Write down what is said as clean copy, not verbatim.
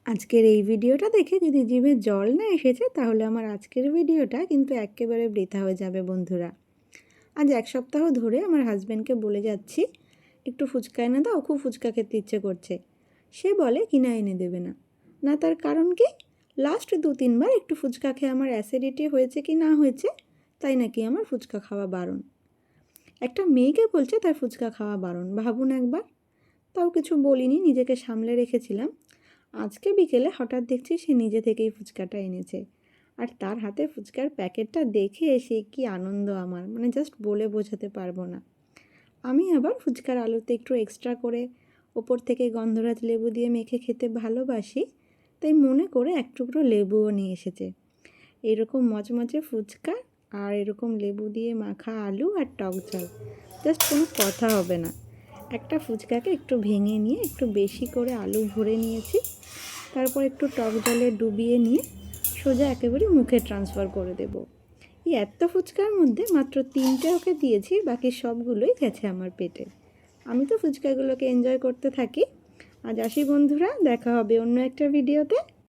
আজকের এই ভিডিওটা দেখে যদি জিভে জল না এসেছে তাহলে আমার আজকের ভিডিওটা কিন্তু একেবারে বৃথা হয়ে যাবে বন্ধুরা। আজ এক সপ্তাহ ধরে আমার হাজব্যান্ডকে বলে যাচ্ছি একটু ফুচকা এনে দাও, খুব ফুচকা খেতে ইচ্ছে করছে। সে বলে কিনা এনে দেবে না। না তার কারণ কি, লাস্ট 2-3 বার একটু ফুচকা খেয়ে আমার অ্যাসিডিটি হয়েছে কি না হয়েছে তাই নাকি আমার ফুচকা খাওয়া বারণ। একটা মেয়েকে বলছে তার ফুচকা খাওয়া বারণ, ভাবুন একবার। তাও কিছু বলিনি, নিজেকে সামলে রেখেছিলাম। আজকে বিকেলে হঠাৎ দেখছি সে নিজে থেকেই ফুচকাটা এনেছে, আর তার হাতে ফুচকার প্যাকেটটা দেখে সে কি আনন্দ আমার, মানে জাস্ট বলে বোঝাতে পারবো না। আমি আবার ফুচকার আলুতে একটু এক্সট্রা করে ওপর থেকে গন্ধরাজ লেবু দিয়ে মেখে খেতে ভালোবাসি, তাই মনে করে এক টুকরো লেবুও নিয়ে এসেছে। এরকম মচমচে ফুচকা আর এরকম লেবু দিয়ে মাখা আলু আর টক ঝাল, জাস্ট কোনো কথা হবে না। একটা ফুচকাকে একটু ভেঙে নিয়ে একটু বেশি করে আলু ভরে নিয়েছি, তারপর একটু টক জলে ডুবিয়ে নিয়ে সোজা একেবারে মুখে ট্রান্সফার করে দেব। এই এত ফুচকার মধ্যে মাত্র 3টে ওকে দিয়েছি, বাকি সবগুলোই গেছে আমার পেটে। আমি তো ফুচকাগুলোকে এনজয় করতে থাকি। আজ আসি বন্ধুরা, দেখা হবে অন্য একটা ভিডিওতে।